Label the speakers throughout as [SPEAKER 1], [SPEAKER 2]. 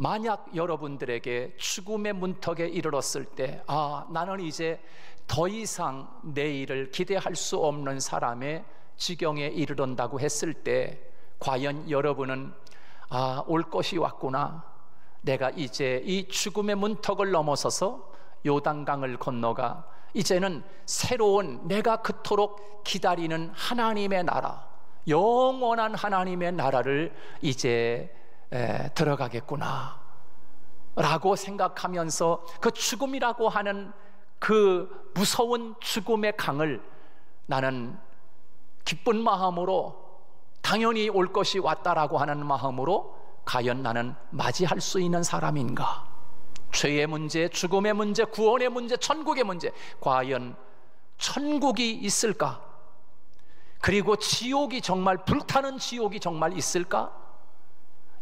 [SPEAKER 1] 만약 여러분들에게 죽음의 문턱에 이르렀을 때, 나는 이제 더 이상 내일을 기대할 수 없는 사람의 지경에 이르른다고 했을 때, 과연 여러분은 올 것이 왔구나, 내가 이제 이 죽음의 문턱을 넘어서서 요단강을 건너가 이제는 새로운, 내가 그토록 기다리는 하나님의 나라, 영원한 하나님의 나라를 이제 들어가겠구나 라고 생각하면서 그 죽음이라고 하는 그 무서운 죽음의 강을 나는 기쁜 마음으로, 당연히 올 것이 왔다라고 하는 마음으로 과연 나는 맞이할 수 있는 사람인가? 죄의 문제, 죽음의 문제, 구원의 문제, 천국의 문제, 과연 천국이 있을까? 그리고 지옥이 정말, 불타는 지옥이 정말 있을까?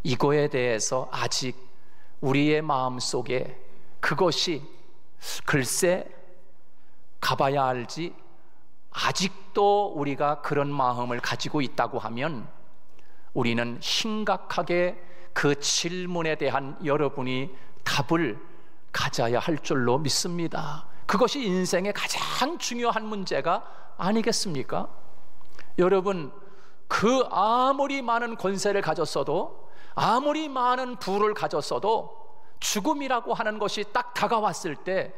[SPEAKER 1] 이거에 대해서 아직 우리의 마음속에 그것이 글쎄 가봐야 알지, 아직도 우리가 그런 마음을 가지고 있다고 하면 우리는 심각하게 그 질문에 대한 여러분이 답을 가져야 할 줄로 믿습니다. 그것이 인생의 가장 중요한 문제가 아니겠습니까? 여러분, 그 아무리 많은 권세를 가졌어도, 아무리 많은 부를 가졌어도 죽음이라고 하는 것이 딱 다가왔을 때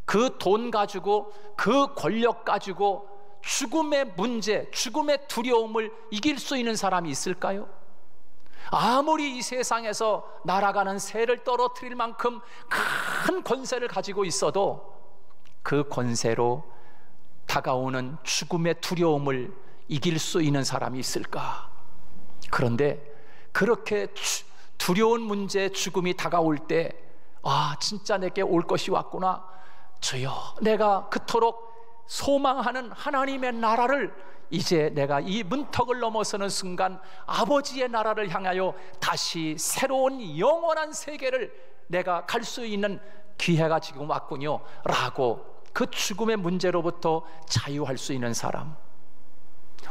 [SPEAKER 1] 그 돈 가지고, 그 권력 가지고 죽음의 문제, 죽음의 두려움을 이길 수 있는 사람이 있을까요? 아무리 이 세상에서 날아가는 새를 떨어뜨릴 만큼 큰 권세를 가지고 있어도 그 권세로 다가오는 죽음의 두려움을 이길 수 있는 사람이 있을까? 그런데 그렇게 두려운 문제, 죽음이 다가올 때, 진짜 내게 올 것이 왔구나, 주여, 내가 그토록 소망하는 하나님의 나라를 이제 내가 이 문턱을 넘어서는 순간 아버지의 나라를 향하여 다시 새로운 영원한 세계를 내가 갈 수 있는 기회가 지금 왔군요 라고 그 죽음의 문제로부터 자유할 수 있는 사람,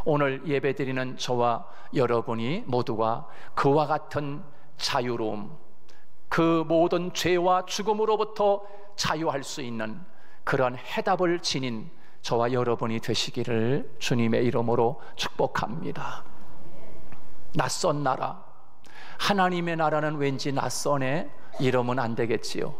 [SPEAKER 1] 오늘 예배드리는 저와 여러분이 모두가 그와 같은 자유로움, 그 모든 죄와 죽음으로부터 자유할 수 있는 그런 해답을 지닌 저와 여러분이 되시기를 주님의 이름으로 축복합니다. 낯선 나라, 하나님의 나라는 왠지 낯선해 이러면 안 되겠지요.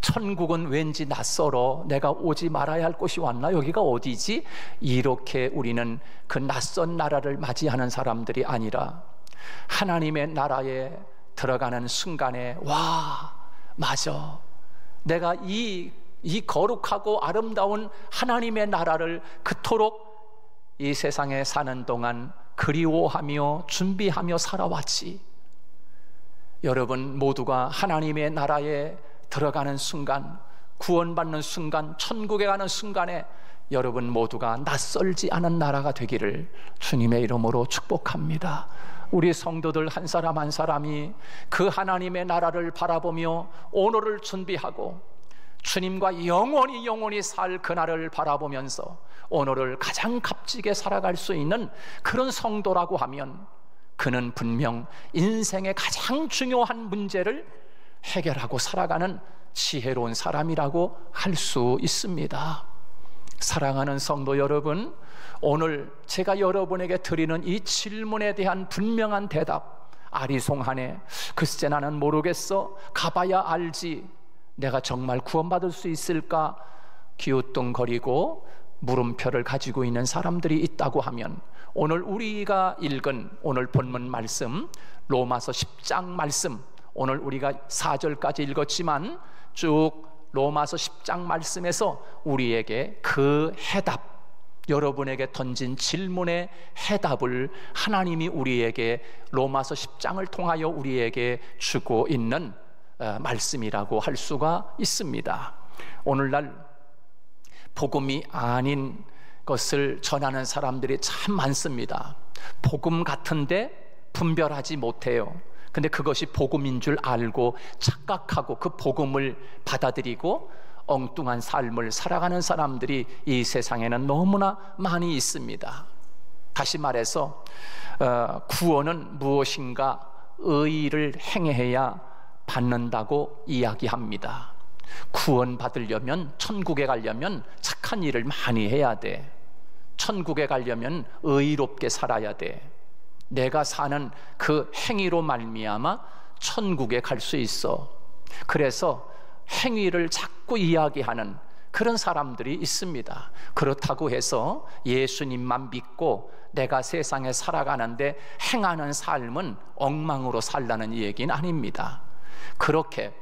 [SPEAKER 1] 천국은 왠지 낯설어, 내가 오지 말아야 할 곳이 왔나, 여기가 어디지? 이렇게 우리는 그 낯선 나라를 맞이하는 사람들이 아니라 하나님의 나라에 들어가는 순간에, 맞아, 내가 이 거룩하고 아름다운 하나님의 나라를 그토록 이 세상에 사는 동안 그리워하며 준비하며 살아왔지. 여러분 모두가 하나님의 나라에 들어가는 순간, 구원받는 순간, 천국에 가는 순간에 여러분 모두가 낯설지 않은 나라가 되기를 주님의 이름으로 축복합니다. 우리 성도들 한 사람 한 사람이 그 하나님의 나라를 바라보며 오늘을 준비하고 주님과 영원히 살 그날을 바라보면서 오늘을 가장 값지게 살아갈 수 있는 그런 성도라고 하면 그는 분명 인생의 가장 중요한 문제를 해결하고 살아가는 지혜로운 사람이라고 할 수 있습니다. 사랑하는 성도 여러분, 오늘 제가 여러분에게 드리는 이 질문에 대한 분명한 대답, 아리송하네, 글쎄 나는 모르겠어, 가봐야 알지, 내가 정말 구원받을 수 있을까 기우뚱거리고 물음표를 가지고 있는 사람들이 있다고 하면 오늘 우리가 읽은 오늘 본문 말씀, 로마서 10장 말씀, 오늘 우리가 4절까지 읽었지만 쭉 로마서 10장 말씀에서 우리에게 그 해답, 여러분에게 던진 질문의 해답을 하나님이 우리에게 로마서 10장을 통하여 우리에게 주고 있는 말씀이라고 할 수가 있습니다. 오늘날 복음이 아닌 것을 전하는 사람들이 참 많습니다. 복음 같은데 분별하지 못해요. 근데 그것이 복음인 줄 알고 착각하고 그 복음을 받아들이고 엉뚱한 삶을 살아가는 사람들이 이 세상에는 너무나 많이 있습니다. 다시 말해서 구원은 무엇인가, 의의를 행해야 받는다고 이야기합니다. 구원받으려면, 천국에 가려면 착한 일을 많이 해야 돼. 천국에 가려면 의롭게 살아야 돼. 내가 사는 그 행위로 말미암아 천국에 갈 수 있어. 그래서 행위를 자꾸 이야기하는 그런 사람들이 있습니다. 그렇다고 해서 예수님만 믿고 내가 세상에 살아가는데 행하는 삶은 엉망으로 살라는 얘기는 아닙니다. 그렇게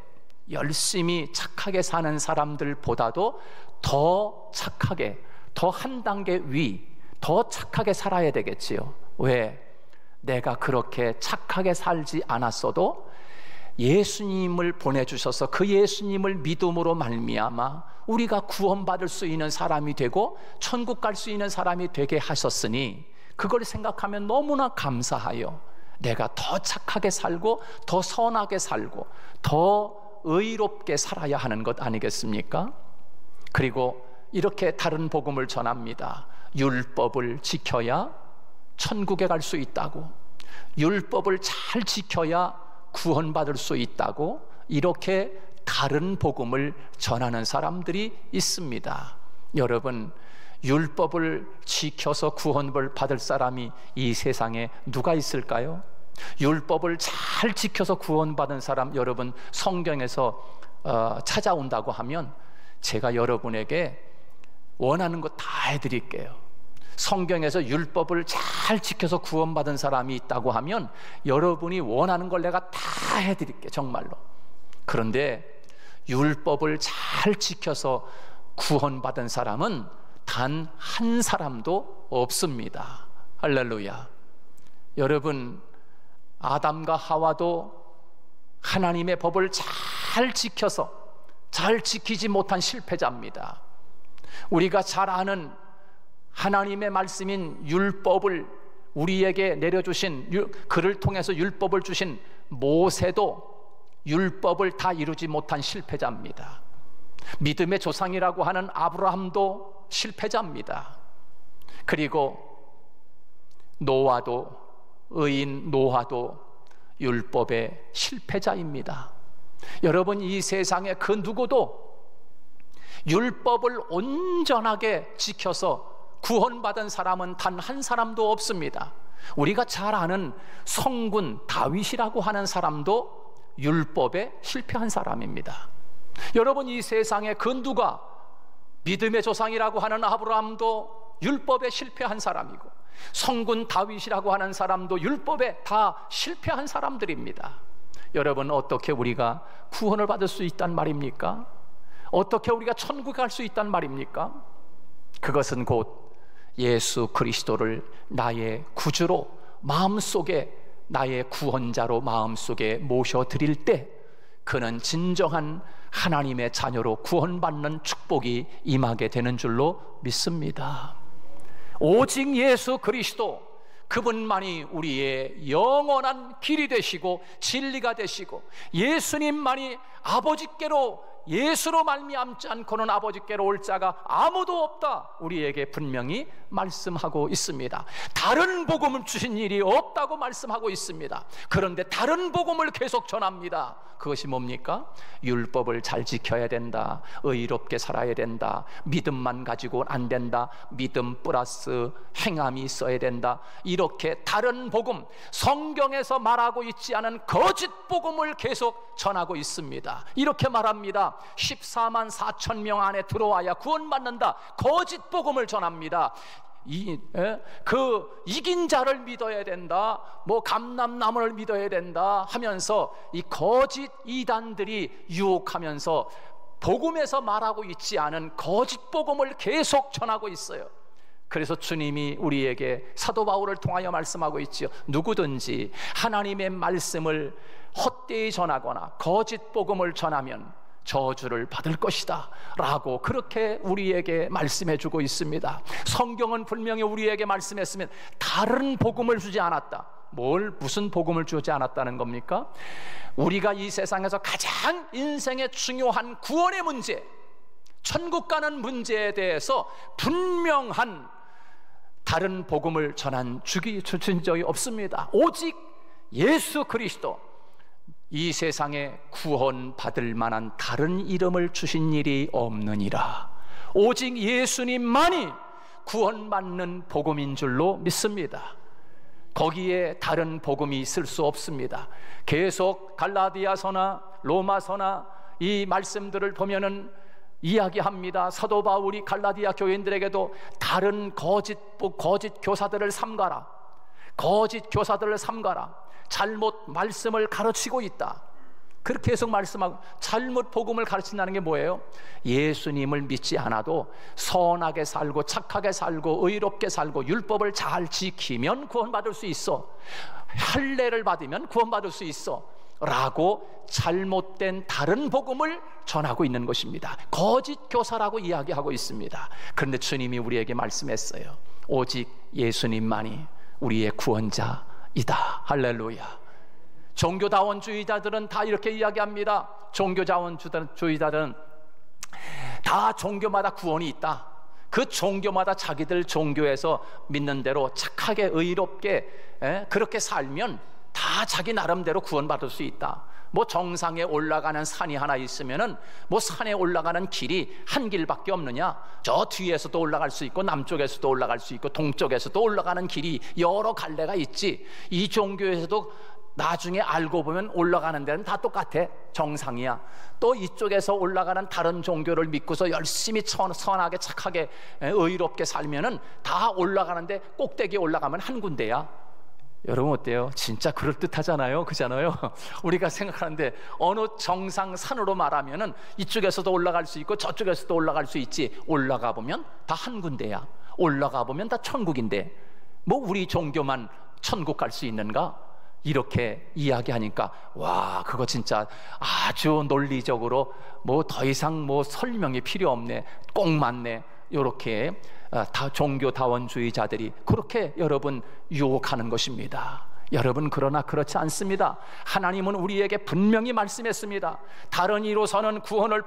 [SPEAKER 1] 열심히 착하게 사는 사람들보다도 더 착하게, 더 한 단계 위, 더 착하게 살아야 되겠지요. 왜? 내가 그렇게 착하게 살지 않았어도 예수님을 보내주셔서 그 예수님을 믿음으로 말미암아 우리가 구원받을 수 있는 사람이 되고 천국 갈 수 있는 사람이 되게 하셨으니 그걸 생각하면 너무나 감사하여 내가 더 착하게 살고 더 선하게 살고 더 의롭게 살아야 하는 것 아니겠습니까? 그리고 이렇게 다른 복음을 전합니다. 율법을 지켜야 천국에 갈 수 있다고, 율법을 잘 지켜야 구원받을 수 있다고, 이렇게 다른 복음을 전하는 사람들이 있습니다. 여러분, 율법을 지켜서 구원을 받을 사람이 이 세상에 누가 있을까요? 율법을 잘 지켜서 구원받은 사람, 여러분 성경에서 찾아온다고 하면 제가 여러분에게 원하는 거 다 해드릴게요. 성경에서 율법을 잘 지켜서 구원받은 사람이 있다고 하면 여러분이 원하는 걸 내가 다 해드릴게요, 정말로. 그런데 율법을 잘 지켜서 구원받은 사람은 단 한 사람도 없습니다. 할렐루야. 여러분, 아담과 하와도 하나님의 법을 잘 지켜서 잘 지키지 못한 실패자입니다. 우리가 잘 아는 하나님의 말씀인 율법을 우리에게 내려주신, 그를 통해서 율법을 주신 모세도 율법을 다 이루지 못한 실패자입니다. 믿음의 조상이라고 하는 아브라함도 실패자입니다. 그리고 노아도, 의인 노아도 율법의 실패자입니다. 여러분, 이 세상에 그 누구도 율법을 온전하게 지켜서 구원받은 사람은 단 한 사람도 없습니다. 우리가 잘 아는 성군 다윗이라고 하는 사람도 율법에 실패한 사람입니다. 여러분, 이 세상에 그 누가 믿음의 조상이라고 하는 아브라함도 율법에 실패한 사람이고, 성군 다윗이라고 하는 사람도 율법에 다 실패한 사람들입니다. 여러분, 어떻게 우리가 구원을 받을 수 있단 말입니까? 어떻게 우리가 천국에 갈 수 있단 말입니까? 그것은 곧 예수 그리스도를 나의 구주로 마음속에, 나의 구원자로 마음속에 모셔드릴 때 그는 진정한 하나님의 자녀로 구원받는 축복이 임하게 되는 줄로 믿습니다. 오직 예수 그리스도, 그분만이 우리의 영원한 길이 되시고 진리가 되시고, 예수님만이 아버지께로, 예수로 말미암지 않고는 아버지께로 올 자가 아무도 없다, 우리에게 분명히 말씀하고 있습니다. 다른 복음을 주신 일이 없다고 말씀하고 있습니다. 그런데 다른 복음을 계속 전합니다. 그것이 뭡니까? 율법을 잘 지켜야 된다, 의롭게 살아야 된다, 믿음만 가지고는 안 된다, 믿음 플러스 행함이 있어야 된다, 이렇게 다른 복음, 성경에서 말하고 있지 않은 거짓 복음을 계속 전하고 있습니다. 이렇게 말합니다. 14만 4천 명 안에 들어와야 구원받는다, 거짓 복음을 전합니다. 이긴 자를 믿어야 된다, 뭐 감람나무를 믿어야 된다 하면서 이 거짓 이단들이 유혹하면서 복음에서 말하고 있지 않은 거짓 복음을 계속 전하고 있어요. 그래서 주님이 우리에게 사도 바울을 통하여 말씀하고 있지요. 누구든지 하나님의 말씀을 헛되이 전하거나 거짓 복음을 전하면 저주를 받을 것이다 라고 그렇게 우리에게 말씀해 주고 있습니다. 성경은 분명히 우리에게 말씀했으면 다른 복음을 주지 않았다. 무슨 복음을 주지 않았다는 겁니까? 우리가 이 세상에서 가장 인생의 중요한 구원의 문제, 천국 가는 문제에 대해서 분명한 다른 복음을 주신 적이 없습니다. 오직 예수 그리스도, 이 세상에 구원받을 만한 다른 이름을 주신 일이 없느니라. 오직 예수님만이 구원받는 복음인 줄로 믿습니다. 거기에 다른 복음이 있을 수 없습니다. 계속 갈라디아서나 로마서나 이 말씀들을 보면은 이야기합니다. 사도 바울이 갈라디아 교인들에게도 다른 거짓 교사들을 삼가라, 거짓 교사들을 삼가라, 잘못 말씀을 가르치고 있다, 그렇게 계속 말씀하고, 잘못 복음을 가르친다는 게 뭐예요? 예수님을 믿지 않아도 선하게 살고 착하게 살고 의롭게 살고 율법을 잘 지키면 구원받을 수 있어, 할례를 받으면 구원받을 수 있어 라고 잘못된 다른 복음을 전하고 있는 것입니다. 거짓 교사라고 이야기하고 있습니다. 그런데 주님이 우리에게 말씀했어요. 오직 예수님만이 우리의 구원자이다. 할렐루야. 종교다원주의자들은 다 이렇게 이야기합니다. 종교다원주의자들은 다 종교마다 구원이 있다. 그 종교마다 자기들 종교에서 믿는 대로 착하게 의롭게 그렇게 살면 다 자기 나름대로 구원받을 수 있다. 뭐 정상에 올라가는 산이 하나 있으면은 뭐 산에 올라가는 길이 한 길밖에 없느냐? 저 뒤에서도 올라갈 수 있고 남쪽에서도 올라갈 수 있고 동쪽에서도 올라가는 길이 여러 갈래가 있지. 이 종교에서도 나중에 알고 보면 올라가는 데는 다 똑같아. 정상이야. 또 이쪽에서 올라가는 다른 종교를 믿고서 열심히 선하게 착하게 의롭게 살면은 다 올라가는데 꼭대기에 올라가면 한 군데야. 여러분 어때요? 진짜 그럴듯하잖아요. 그잖아요. 우리가 생각하는데 어느 정상 산으로 말하면은 이쪽에서도 올라갈 수 있고 저쪽에서도 올라갈 수 있지. 올라가 보면 다 한 군데야. 올라가 보면 다 천국인데 뭐 우리 종교만 천국 갈 수 있는가? 이렇게 이야기하니까 와, 그거 진짜 아주 논리적으로 뭐 더 이상 뭐 설명이 필요 없네, 꼭 맞네, 이렇게 다 종교다원주의자들이 그렇게 여러분 유혹하는 것입니다. 여러분, 그러나 그렇지 않습니다. 하나님은 우리에게 분명히 말씀했습니다. 다른 이로서는 구원을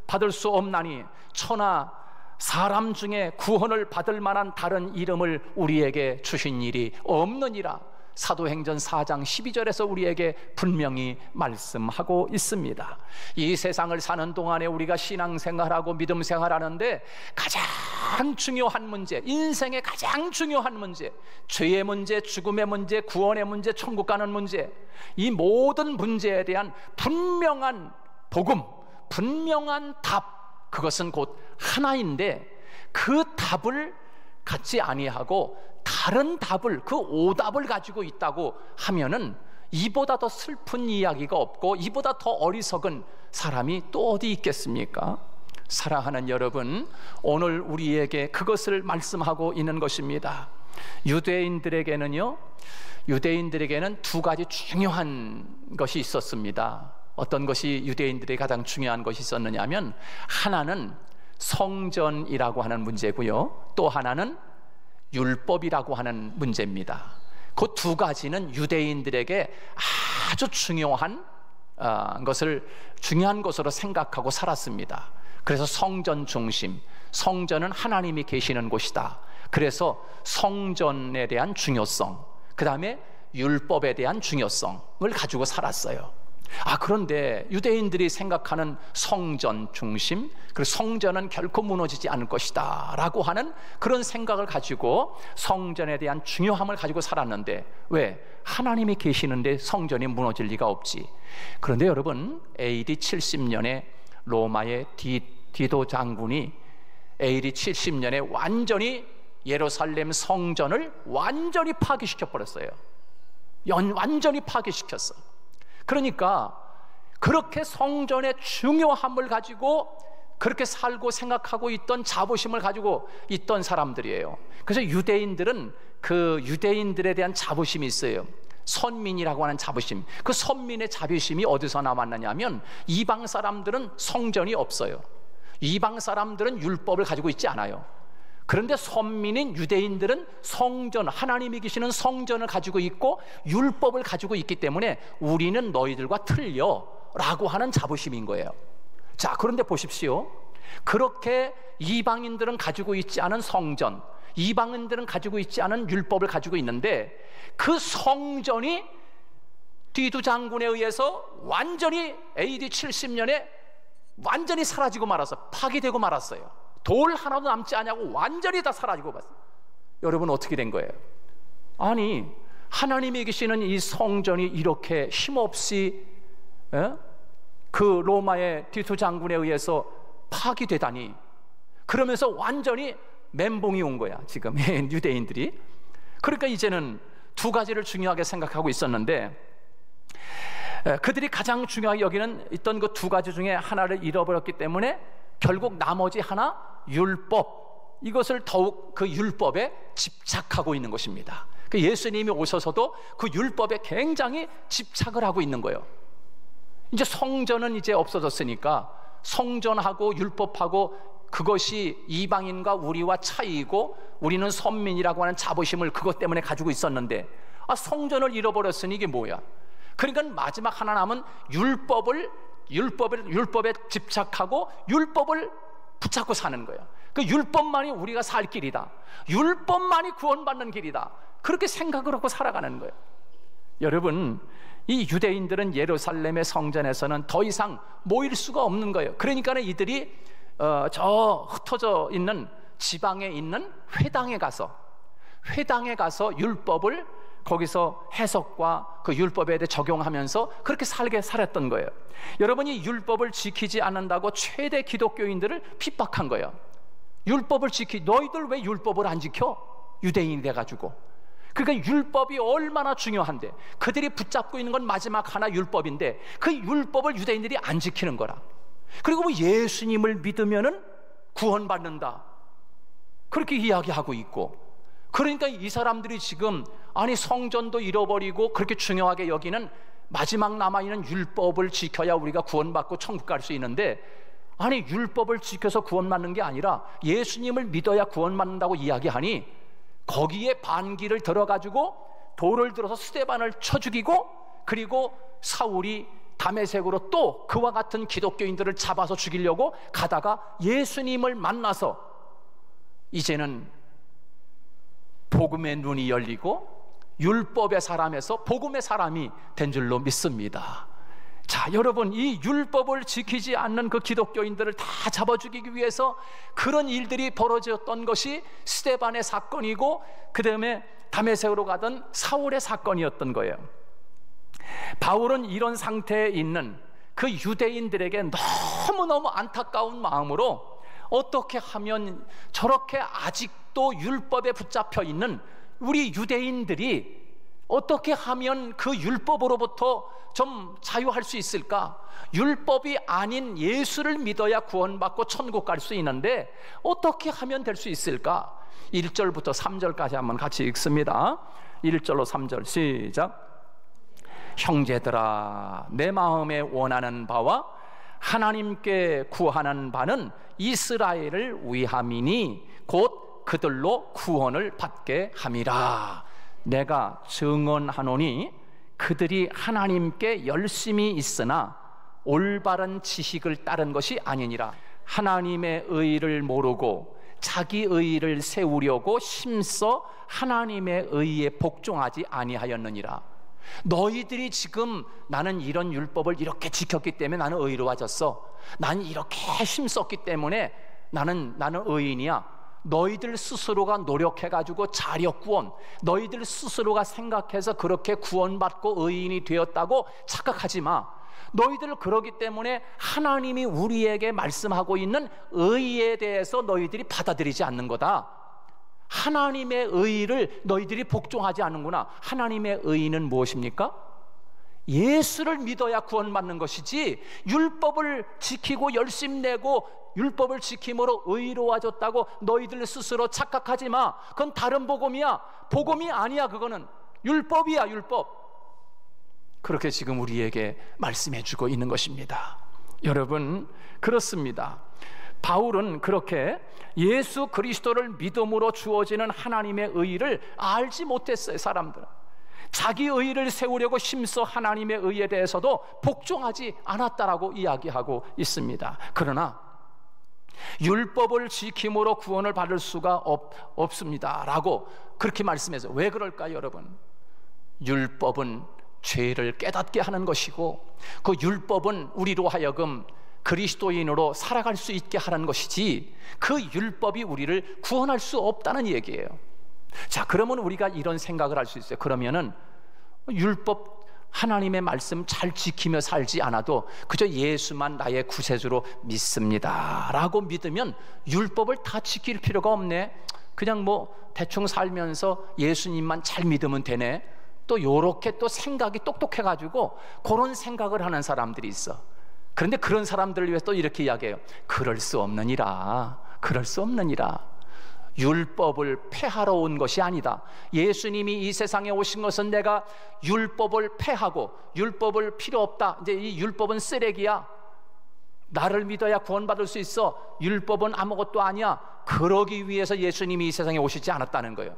[SPEAKER 1] 받을 수 없나니 천하 사람 중에 구원을 받을 만한 다른 이름을 우리에게 주신 일이 없느니라. 사도행전 4장 12절에서 우리에게 분명히 말씀하고 있습니다. 이 세상을 사는 동안에 우리가 신앙생활하고 믿음생활하는데 가장 중요한 문제, 인생의 가장 중요한 문제, 죄의 문제, 죽음의 문제, 구원의 문제, 천국 가는 문제, 이 모든 문제에 대한 분명한 복음, 분명한 답, 그것은 곧 하나인데 그 답을 갖지 아니하고 다른 답을, 그 오답을 가지고 있다고 하면은 이보다 더 슬픈 이야기가 없고 이보다 더 어리석은 사람이 또 어디 있겠습니까? 사랑하는 여러분, 오늘 우리에게 그것을 말씀하고 있는 것입니다. 유대인들에게는 두 가지 중요한 것이 있었습니다. 어떤 것이 유대인들의 가장 중요한 것이 있었느냐 하면, 하나는 성전이라고 하는 문제고요, 또 하나는 율법이라고 하는 문제입니다. 그 두 가지는 유대인들에게 아주 중요한 것으로 생각하고 살았습니다. 그래서 성전 중심, 성전은 하나님이 계시는 곳이다. 그래서 성전에 대한 중요성, 그 다음에 율법에 대한 중요성을 가지고 살았어요. 그런데 유대인들이 생각하는 성전 중심, 그리고 성전은 결코 무너지지 않을 것이다 라고 하는 그런 생각을 가지고 성전에 대한 중요함을 가지고 살았는데, 왜? 하나님이 계시는데 성전이 무너질 리가 없지. 그런데 여러분, AD 70년에 로마의 디도 장군이 AD 70년에 완전히 예루살렘 성전을 완전히 파괴시켜 버렸어요. 완전히 파괴시켰어. 그러니까 그렇게 성전의 중요함을 가지고 그렇게 살고 생각하고 있던 자부심을 가지고 있던 사람들이에요. 그래서 유대인들은 그 유대인들에 대한 자부심이 있어요. 선민이라고 하는 자부심. 그 선민의 자부심이 어디서 나왔느냐 하면, 이방 사람들은 성전이 없어요. 이방 사람들은 율법을 가지고 있지 않아요. 그런데 선민인 유대인들은 성전, 하나님이 계시는 성전을 가지고 있고 율법을 가지고 있기 때문에 우리는 너희들과 틀려 라고 하는 자부심인 거예요. 자, 그런데 보십시오. 그렇게 이방인들은 가지고 있지 않은 성전, 이방인들은 가지고 있지 않은 율법을 가지고 있는데, 그 성전이 디두 장군에 의해서 완전히 AD 70년에 완전히 사라지고 말았어. 파괴되고 말았어요. 돌 하나도 남지 않냐고 완전히 다 사라지고 말았어요. 여러분 어떻게 된 거예요? 아니, 하나님이 계시는 이 성전이 이렇게 힘없이 그 로마의 디두 장군에 의해서 파괴되다니, 그러면서 완전히 멘붕이 온 거야 지금 유대인들이. 그러니까 이제는 두 가지를 중요하게 생각하고 있었는데, 그들이 가장 중요하게 여기는 있던 그 두 가지 중에 하나를 잃어버렸기 때문에 결국 나머지 하나, 율법, 이것을 더욱 그 율법에 집착하고 있는 것입니다. 그 예수님이 오셔서도 그 율법에 굉장히 집착을 하고 있는 거예요. 이제 성전은 이제 없어졌으니까 성전하고 율법하고 그것이 이방인과 우리와 차이이고 우리는 선민이라고 하는 자부심을 그것 때문에 가지고 있었는데, 성전을 잃어버렸으니 이게 뭐야? 그러니까 마지막 하나 남은 율법에 집착하고 율법을 붙잡고 사는 거예요. 그 율법만이 우리가 살 길이다, 율법만이 구원받는 길이다, 그렇게 생각을 하고 살아가는 거예요. 여러분, 이 유대인들은 예루살렘의 성전에서는 더 이상 모일 수가 없는 거예요. 그러니까 이들이 저 흩어져 있는 지방에 있는 회당에 가서 율법을 거기서 해석과 그 율법에 대해 적용하면서 그렇게 살았던 거예요. 여러분이 율법을 지키지 않는다고 최대 기독교인들을 핍박한 거예요. 율법을 너희들 왜 율법을 안 지켜? 유대인이 돼가지고. 그러니까 율법이 얼마나 중요한데, 그들이 붙잡고 있는 건 마지막 하나 율법인데 그 율법을 유대인들이 안 지키는 거라. 그리고 뭐 예수님을 믿으면은 구원받는다, 그렇게 이야기하고 있고. 그러니까 이 사람들이 지금 아니 성전도 잃어버리고 그렇게 중요하게 여기는 마지막 남아있는 율법을 지켜야 우리가 구원받고 천국 갈 수 있는데, 아니 율법을 지켜서 구원받는 게 아니라 예수님을 믿어야 구원받는다고 이야기하니 거기에 반기를 들어가지고 돌을 들어서 스데반을 쳐 죽이고, 그리고 사울이 다메섹으로 또 그와 같은 기독교인들을 잡아서 죽이려고 가다가 예수님을 만나서 이제는 복음의 눈이 열리고 율법의 사람에서 복음의 사람이 된 줄로 믿습니다. 자, 여러분, 이 율법을 지키지 않는 그 기독교인들을 다 잡아 죽이기 위해서 그런 일들이 벌어졌던 것이 스데반의 사건이고, 그 다음에 다메섹으로 가던 사울의 사건이었던 거예요. 바울은 이런 상태에 있는 그 유대인들에게 너무너무 안타까운 마음으로 어떻게 하면 저렇게 아직도 율법에 붙잡혀 있는 우리 유대인들이 어떻게 하면 그 율법으로부터 좀 자유할 수 있을까? 율법이 아닌 예수를 믿어야 구원받고 천국 갈 수 있는데 어떻게 하면 될 수 있을까? 1절부터 3절까지 한번 같이 읽습니다. 1절로 3절 시작. 형제들아, 내 마음에 원하는 바와 하나님께 구하는 바는 이스라엘을 위함이니 곧 그들로 구원을 받게 함이라. 내가 증언하노니 그들이 하나님께 열심히 있으나 올바른 지식을 따른 것이 아니니라. 하나님의 의를 모르고 자기 의를 세우려고 힘써 하나님의 의에 복종하지 아니하였느니라. 너희들이 지금 나는 이런 율법을 이렇게 지켰기 때문에 나는 의로워졌어, 나는 이렇게 힘썼기 때문에 나는 의인이야. 너희들 스스로가 노력해가지고 자력구원, 너희들 스스로가 생각해서 그렇게 구원받고 의인이 되었다고 착각하지 마. 너희들 그러기 때문에 하나님이 우리에게 말씀하고 있는 의에 대해서 너희들이 받아들이지 않는 거다. 하나님의 의를 너희들이 복종하지 않는구나. 하나님의 의는 무엇입니까? 예수를 믿어야 구원받는 것이지, 율법을 지키고 열심 내고 율법을 지킴으로 의로워졌다고 너희들 스스로 착각하지 마. 그건 다른 복음이야. 복음이 아니야. 그거는 율법이야, 율법. 그렇게 지금 우리에게 말씀해 주고 있는 것입니다. 여러분, 그렇습니다. 바울은 그렇게 예수 그리스도를 믿음으로 주어지는 하나님의 의를 알지 못했어요. 사람들은 자기 의를 세우려고 힘써 하나님의 의에 대해서도 복종하지 않았다라고 이야기하고 있습니다. 그러나 율법을 지킴으로 구원을 받을 수가 없습니다 라고 그렇게 말씀해서, 왜 그럴까요? 여러분, 율법은 죄를 깨닫게 하는 것이고, 그 율법은 우리로 하여금 그리스도인으로 살아갈 수 있게 하는 것이지, 그 율법이 우리를 구원할 수 없다는 얘기예요. 자, 그러면 우리가 이런 생각을 할 수 있어요. 그러면은 율법, 하나님의 말씀 잘 지키며 살지 않아도 그저 예수만 나의 구세주로 믿습니다 라고 믿으면 율법을 다 지킬 필요가 없네, 그냥 뭐 대충 살면서 예수님만 잘 믿으면 되네, 또 요렇게 또 생각이 똑똑해가지고 그런 생각을 하는 사람들이 있어. 그런데 그런 사람들을 위해서 또 이렇게 이야기해요. 그럴 수 없느니라, 그럴 수 없느니라. 율법을 폐하러 온 것이 아니다. 예수님이 이 세상에 오신 것은 내가 율법을 폐하고, 율법을 필요 없다, 이제 이 율법은 쓰레기야, 나를 믿어야 구원받을 수 있어, 율법은 아무것도 아니야, 그러기 위해서 예수님이 이 세상에 오시지 않았다는 거예요.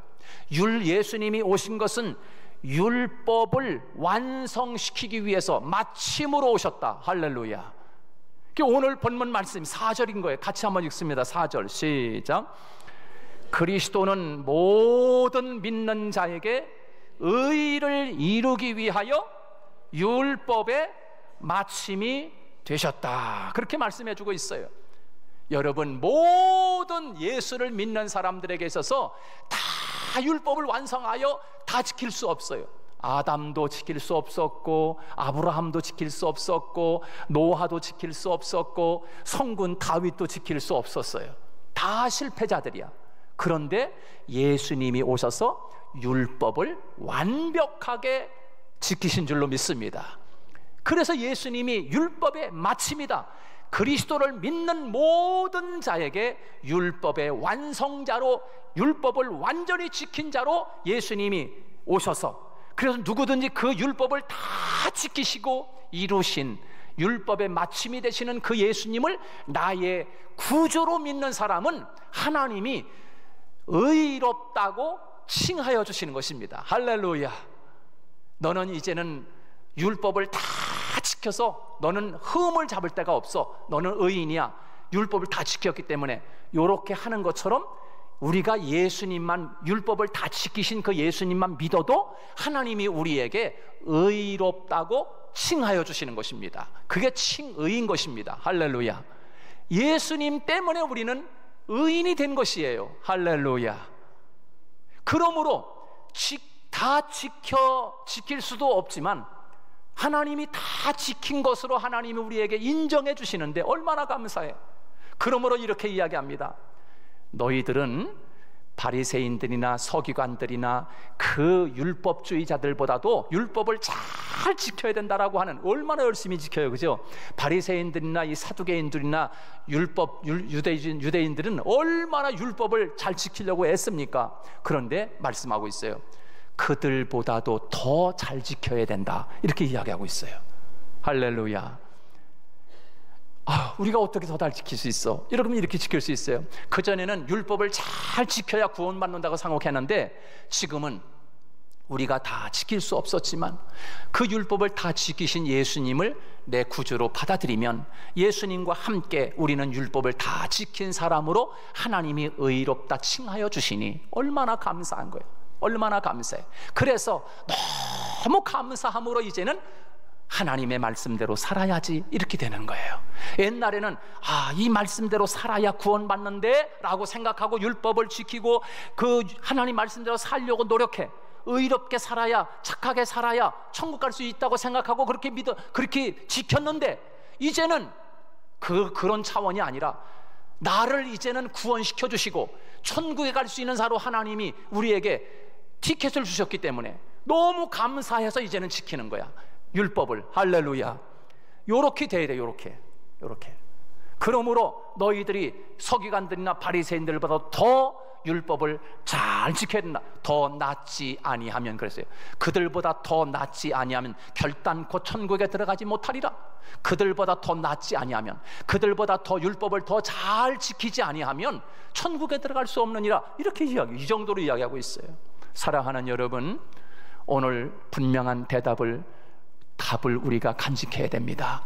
[SPEAKER 1] 예수님이 오신 것은 율법을 완성시키기 위해서 마침으로 오셨다. 할렐루야. 오늘 본문 말씀 4절인 거예요. 같이 한번 읽습니다. 4절 시작. 그리스도는 모든 믿는 자에게 의를 이루기 위하여 율법의 마침이 되셨다. 그렇게 말씀해 주고 있어요. 여러분, 모든 예수를 믿는 사람들에게 있어서 다 율법을 완성하여 다 지킬 수 없어요. 아담도 지킬 수 없었고, 아브라함도 지킬 수 없었고, 노아도 지킬 수 없었고, 성군 다윗도 지킬 수 없었어요. 다 실패자들이야. 그런데 예수님이 오셔서 율법을 완벽하게 지키신 줄로 믿습니다. 그래서 예수님이 율법의 마침이다. 그리스도를 믿는 모든 자에게 율법의 완성자로, 율법을 완전히 지킨 자로 예수님이 오셔서, 그래서 누구든지 그 율법을 다 지키시고 이루신 율법의 마침이 되시는 그 예수님을 나의 구주로 믿는 사람은 하나님이 의롭다고 칭하여 주시는 것입니다. 할렐루야. 너는 이제는 율법을 다 지켜서 너는 흠을 잡을 데가 없어, 너는 의인이야, 율법을 다 지켰기 때문에, 이렇게 하는 것처럼 우리가 예수님만, 율법을 다 지키신 그 예수님만 믿어도 하나님이 우리에게 의롭다고 칭하여 주시는 것입니다. 그게 칭의인 것입니다. 할렐루야. 예수님 때문에 우리는 의인이 된 것이에요. 할렐루야. 그러므로 다 지킬 수도 없지만 하나님이 다 지킨 것으로 하나님이 우리에게 인정해 주시는데 얼마나 감사해. 그러므로 이렇게 이야기합니다. 너희들은 바리새인들이나 서기관들이나 그 율법주의자들보다도 율법을 잘 지켜야 된다라고 하는, 얼마나 열심히 지켜요, 그죠? 바리새인들이나 이 사두개인들이나 유대인들은 얼마나 율법을 잘 지키려고 애씁니까? 그런데 말씀하고 있어요. 그들보다도 더 잘 지켜야 된다, 이렇게 이야기하고 있어요. 할렐루야. 우리가 어떻게 더 잘 지킬 수 있어? 여러분, 이렇게 지킬 수 있어요. 그전에는 율법을 잘 지켜야 구원받는다고 생각했는데, 지금은 우리가 다 지킬 수 없었지만 그 율법을 다 지키신 예수님을 내 구주로 받아들이면 예수님과 함께 우리는 율법을 다 지킨 사람으로 하나님이 의롭다 칭하여 주시니 얼마나 감사한 거예요. 얼마나 감사해. 그래서 너무 감사함으로 이제는 하나님의 말씀대로 살아야지, 이렇게 되는 거예요. 옛날에는 이 말씀대로 살아야 구원받는데 라고 생각하고 율법을 지키고 그 하나님 말씀대로 살려고 노력해. 의롭게 살아야, 착하게 살아야 천국 갈 수 있다고 생각하고 그렇게 지켰는데, 이제는 그런 차원이 아니라 나를 이제는 구원시켜 주시고 천국에 갈 수 있는 자로 하나님이 우리에게 티켓을 주셨기 때문에 너무 감사해서 이제는 지키는 거야, 율법을. 할렐루야. 요렇게 돼야 돼. 요렇게. 그러므로 너희들이 서기관들이나 바리새인들보다 더 율법을 잘 지켜야 된다. 더 낫지 아니하면, 그랬어요. 그들보다 더 낫지 아니하면 결단코 천국에 들어가지 못하리라. 그들보다 더 낫지 아니하면, 그들보다 더 율법을 더 잘 지키지 아니하면 천국에 들어갈 수 없느니라. 이렇게 이 정도로 이야기하고 있어요. 사랑하는 여러분, 오늘 분명한 답을 우리가 간직해야 됩니다.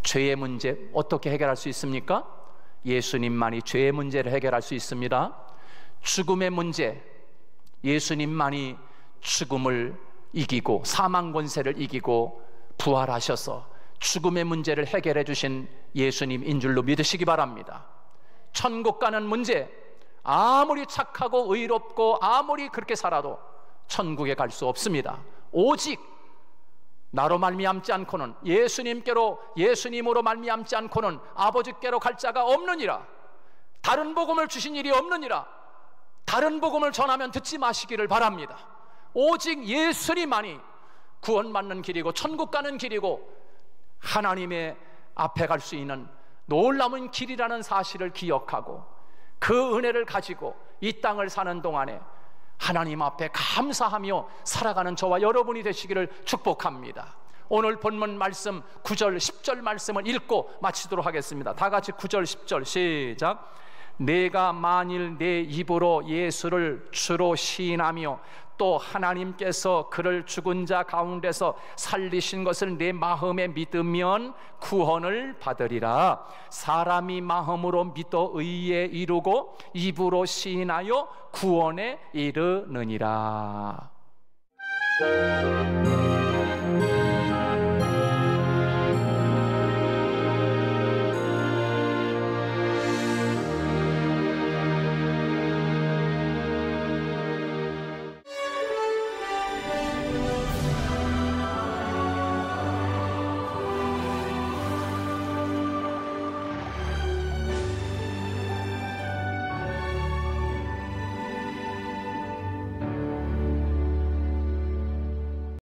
[SPEAKER 1] 죄의 문제 어떻게 해결할 수 있습니까? 예수님만이 죄의 문제를 해결할 수 있습니다. 죽음의 문제, 예수님만이 죽음을 이기고 사망 권세를 이기고 부활하셔서 죽음의 문제를 해결해 주신 예수님인 줄로 믿으시기 바랍니다. 천국 가는 문제, 아무리 착하고 의롭고 아무리 그렇게 살아도 천국에 갈 수 없습니다. 오직 나로 말미암지 않고는, 예수님으로 말미암지 않고는 아버지께로 갈 자가 없느니라. 다른 복음을 주신 일이 없느니라. 다른 복음을 전하면 듣지 마시기를 바랍니다. 오직 예수님만이 구원받는 길이고 천국 가는 길이고 하나님의 앞에 갈 수 있는 놀라운 길이라는 사실을 기억하고 그 은혜를 가지고 이 땅을 사는 동안에 하나님 앞에 감사하며 살아가는 저와 여러분이 되시기를 축복합니다. 오늘 본문 말씀 9절 10절 말씀을 읽고 마치도록 하겠습니다. 다 같이 9절 10절 시작. 내가 만일 내 입으로 예수를 주로 시인하며 또 하나님께서 그를 죽은 자 가운데서 살리신 것을 내 마음에 믿으면 구원을 받으리라. 사람이 마음으로 믿어 의에 이르고 입으로 시인하여 구원에 이르느니라.